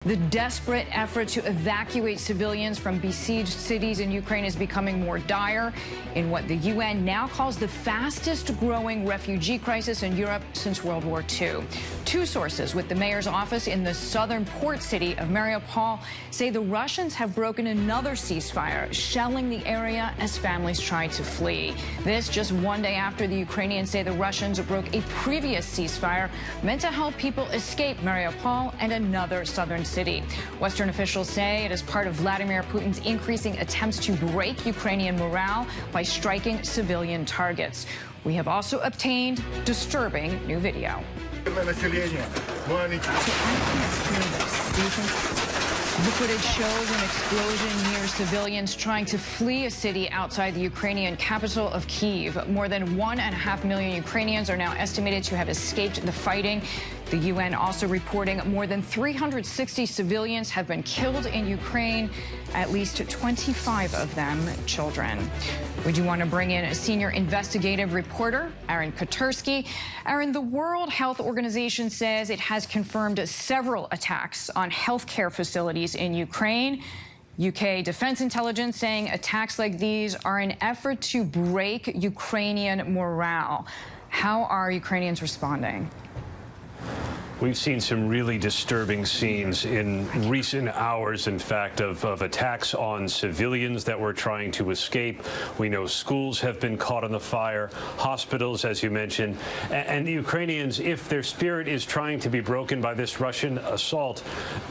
The desperate effort to evacuate civilians from besieged cities in Ukraine is becoming more dire in what the UN now calls the fastest growing refugee crisis in Europe since World War II. Two sources with the mayor's office in the southern port city of Mariupol say the Russians have broken another ceasefire, shelling the area as families try to flee. This just one day after the Ukrainians say the Russians broke a previous ceasefire meant to help people escape Mariupol and another southern city. Western officials say it is part of Vladimir Putin's increasing attempts to break Ukrainian morale by striking civilian targets. We have also obtained disturbing new video. The footage shows an explosion near civilians trying to flee a city outside the Ukrainian capital of Kyiv. More than 1.5 million Ukrainians are now estimated to have escaped the fighting. The UN also reporting more than 360 civilians have been killed in Ukraine, at least 25 of them children. We do want to bring in a senior investigative reporter, Aaron Kotursky. Aaron, the World Health Organization says it has confirmed several attacks on healthcare facilities in Ukraine. UK Defense Intelligence saying attacks like these are an effort to break Ukrainian morale. How are Ukrainians responding? We've seen some really disturbing scenes in recent hours, in fact, of attacks on civilians that were trying to escape. We know schools have been caught on the fire, hospitals, as you mentioned. And the Ukrainians, if their spirit is trying to be broken by this Russian assault,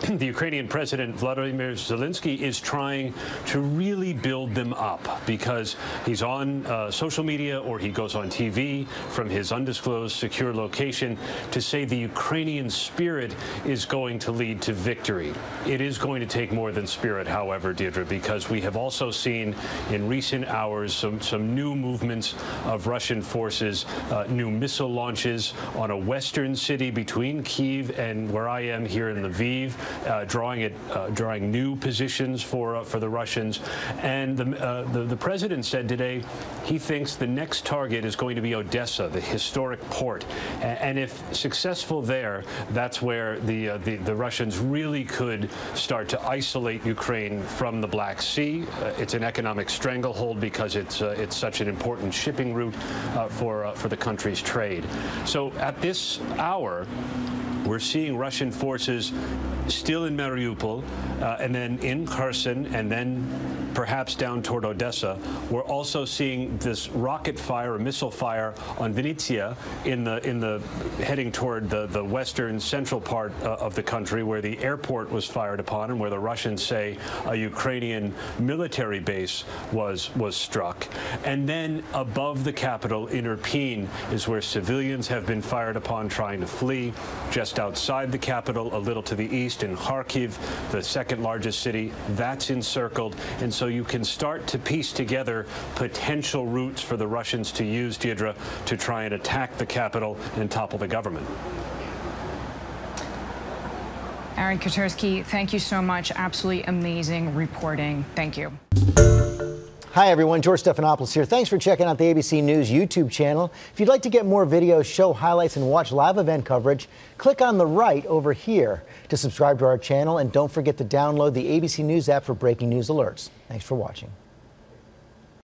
the Ukrainian President Vladimir Zelensky is trying to really build them up because he's on social media or he goes on TV from his undisclosed secure location to say the Ukrainian spirit is going to lead to victory. It is going to take more than spirit, however, Deirdre, because we have also seen in recent hours some new movements of Russian forces, new missile launches on a western city between Kyiv and where I am here in Lviv, drawing new positions for the Russians. And the president said today he thinks the next target is going to be Odessa, the historic port. And if successful there, that's where the Russians really could start to isolate Ukraine from the Black Sea. It's an economic stranglehold because it's such an important shipping route for the country's trade. So at this hour, we're seeing Russian forces still in Mariupol, and then in Kherson, and then perhaps down toward Odessa. We're also seeing this rocket fire or missile fire on Vinnytsia in the heading toward the western central part of the country, where the airport was fired upon and where the Russians say a Ukrainian military base was struck. And then above the capital in Irpin is where civilians have been fired upon trying to flee. Just outside the capital, a little to the east, in Kharkiv, the second largest city, that's encircled. And so you can start to piece together potential routes for the Russians to use, Deirdre, to try and attack the capital and topple the government. Aaron Kotursky, thank you so much. Absolutely amazing reporting. Thank you. Hi, everyone. George Stephanopoulos here. Thanks for checking out the ABC News YouTube channel. If you'd like to get more videos, show highlights, and watch live event coverage, click on the right over here to subscribe to our channel. And don't forget to download the ABC News app for breaking news alerts. Thanks for watching.